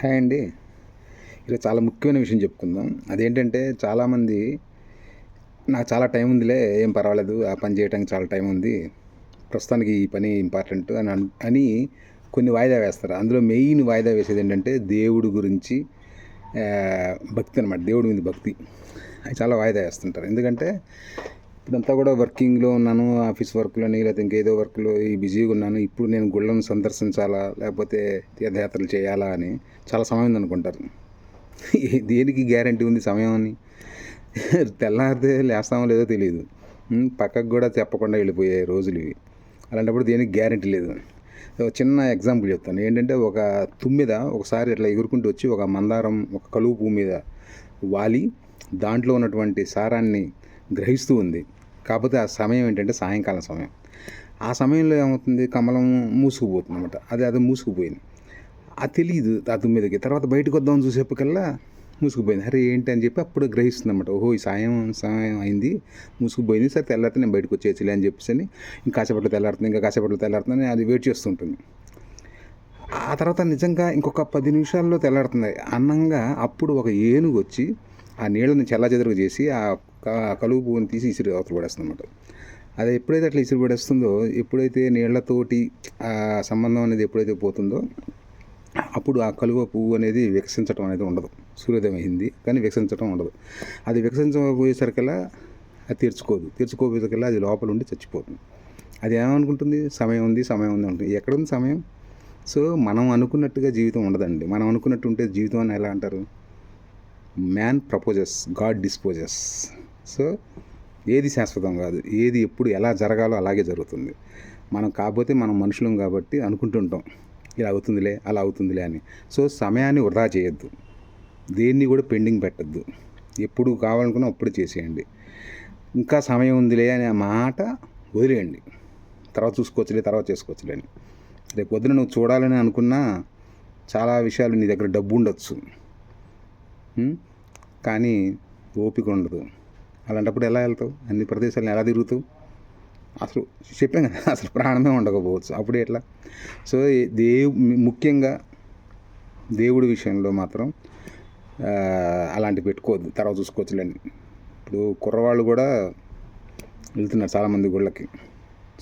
Hi అండి. ఈరోజు చాలా ముఖ్యమైన విషయం చెప్పుకుందాం. అదేంటంటే చాలామంది నాకు చాలా టైం ఉందిలే, ఏం పర్వాలేదు, ఆ పని చేయడానికి చాలా టైం ఉంది, ప్రస్తుతానికి ఈ పని ఇంపార్టెంట్ అని కొన్ని వాయిదా వేస్తారు. అందులో మెయిన్ వాయిదా వేసేది ఏంటంటే దేవుడి గురించి భక్తి అనమాట. దేవుడి మీద భక్తి అది చాలా వాయిదా వేస్తుంటారు. ఎందుకంటే ఇప్పుడంతా కూడా వర్కింగ్లో ఉన్నాను, ఆఫీస్ వర్క్లని లేకపోతే ఇంకేదో వర్క్లో ఈ బిజీగా ఉన్నాను, ఇప్పుడు నేను గుళ్ళను సందర్శించాలా లేకపోతే తీర్థయాత్రలు చేయాలా అని చాలా సమయం ఉందనుకుంటారు. దేనికి గ్యారంటీ ఉంది సమయం అని? తెల్లారితే లేస్తామో లేదో తెలియదు, పక్కకు కూడా చెప్పకుండా వెళ్ళిపోయే రోజులు ఇవి. అలాంటప్పుడు దేనికి గ్యారంటీ లేదు. ఒక చిన్న ఎగ్జాంపుల్ చెప్తాను. ఏంటంటే ఒక తుమ్మిద ఒకసారి ఇట్లా ఎగురుకుంటూ వచ్చి ఒక మందారం, ఒక కలువు పువ్వు మీద వాలి దాంట్లో ఉన్నటువంటి సారాన్ని గ్రహిస్తూ ఉంది. కాకపోతే ఆ సమయం ఏంటంటే సాయంకాలం సమయం. ఆ సమయంలో ఏమవుతుంది, కమలం మూసుకుపోతుంది అనమాట. అది మూసుకుపోయింది. అది తెలియదు ఆ తుమ్మిదకి. తర్వాత బయటకు వద్దామని చూసేప్పటికల్లా మూసుకుపోయింది. అరే ఏంటి అని చెప్పి అప్పుడు గ్రహిస్తుంది అనమాట. ఓహో, ఈ సమయం అయింది, మూసుకుపోయింది, సరే తెల్లారితే నేను బయటకు వచ్చేయచ్చులే అని చెప్పేసి ఇంకా కాసేపట్లో తెల్లారుతుంది, ఇంకా కాసేపట్లో తెల్లారుతుంది, అది వెయిట్ చేస్తుంటుంది. ఆ తర్వాత నిజంగా ఇంకొక 10 నిమిషాల్లో తెల్లారుతుంది అన్నంగా అప్పుడు ఒక ఏనుగు వచ్చి ఆ నీళ్ళని చెల్లాచెదరుగా చేసి ఆ కలువు పువ్వుని తీసి ఇసిరి అవతల పడేస్తుంది అనమాట. అది ఎప్పుడైతే అట్లా ఇసిరి పడేస్తుందో, ఎప్పుడైతే నీళ్లతోటి ఆ సంబంధం అనేది ఎప్పుడైతే పోతుందో అప్పుడు ఆ కలువ పువ్వు అనేది వికసించడం అనేది ఉండదు. సూర్యోదయం అయింది కానీ వికసించడం ఉండదు. అది వికసించబోయేసరికల్లా అది తెరుచుకోపోయేసరికల్లా అది లోపల ఉండి చచ్చిపోతుంది. అది ఏమనుకుంటుంది, సమయం ఉంది ఉంటుంది. ఎక్కడుంది సమయం? సో మనం అనుకున్నట్టుగా జీవితం ఉండదండి. మనం అనుకున్నట్టు ఉంటే జీవితం అని ఎలా అంటారు? Man proposes, God disposes. So ఏది శాశ్వతం కాదు, ఏది ఎప్పుడు ఎలా జరగాలో అలాగే జరుగుతుంది. కాకపోతే మనం మనుషులం కాబట్టి అనుకుంటుంటాం, ఇలా అవుతుందిలే అలా అవుతుందిలే అని. సో సమయాన్ని వృధా చేయొద్దు, దేన్ని కూడా పెండింగ్ పెట్టద్దు. ఎప్పుడు కావాలనుకున్నా అప్పుడు చేసేయండి. ఇంకా సమయం ఉందిలే అనే మాట వదిలేయండి. తర్వాత చేసుకోవచ్చులే అని. రేపు పొద్దున నువ్వు చూడాలని అనుకున్నా చాలా విషయాలు, నీ దగ్గర డబ్బు ఉండొచ్చు కానీ ఓపిక ఉండదు. అలాంటప్పుడు ఎలా వెళ్తావు? అన్ని ప్రదేశాలను ఎలా తిరుగుతావు? అసలు చెప్పాం కదా, అసలు ప్రాణమే ఉండకపోవచ్చు. అప్పుడు ఎట్లా? సో ముఖ్యంగా దేవుడి విషయంలో మాత్రం అలాంటివి పెట్టుకోవద్దు, తర్వాత చూసుకోవచ్చులేండి. ఇప్పుడు కుర్రవాళ్ళు కూడా వెళ్తున్నారు చాలామంది గుళ్ళకి.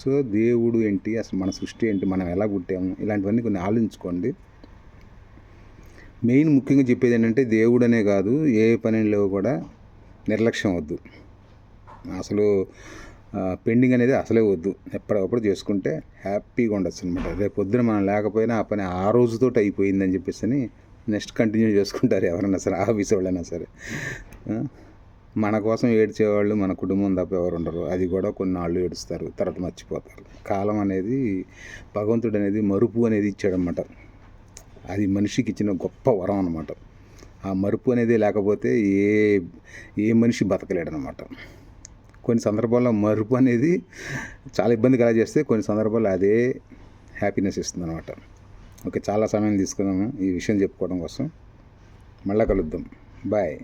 సో దేవుడు ఏంటి, అసలు మన సృష్టి ఏంటి, మనం ఎలా పుట్టాము, ఇలాంటివన్నీ కొన్ని ఆలోచించుకోండి. మెయిన్ ముఖ్యంగా చెప్పేది ఏంటంటే దేవుడు అనే కాదు, ఏ పనిలో కూడా నిర్లక్ష్యం వద్దు. అసలు పెండింగ్ అనేది అసలే వద్దు. ఎప్పటికప్పుడు చేసుకుంటే హ్యాపీగా ఉండొచ్చు అనమాట. రేపు పొద్దున మనం లేకపోయినా ఆ పని ఆ రోజుతో అయిపోయిందని చెప్పేసి నెక్స్ట్ కంటిన్యూ చేసుకుంటారు ఎవరైనా సరే, ఆఫీస్ వాళ్ళైనా సరే. మన కోసం ఏడ్చేవాళ్ళు మన కుటుంబం తప్ప ఎవరు ఉండరు. అది కూడా కొన్నాళ్ళు ఏడుస్తారు, తర్వాత మర్చిపోతారు. కాలం అనేది, భగవంతుడు అనేది మరుపు అనేది ఇచ్చాడనమాట. అది మనిషికి ఇచ్చిన గొప్ప వరం అనమాట. ఆ మరుపు అనేది లేకపోతే ఏ మనిషి బతకలేడనమాట. కొన్ని సందర్భాల్లో మరుపు అనేది చాలా ఇబ్బంది కలగజేస్తే, కొన్ని సందర్భాల్లో అదే హ్యాపీనెస్ ఇస్తుంది అనమాట. ఓకే, చాలా సమయం తీసుకున్నాము ఈ విషయం చెప్పుకోవడం కోసం. మళ్ళీ కలుద్దాం. బాయ్.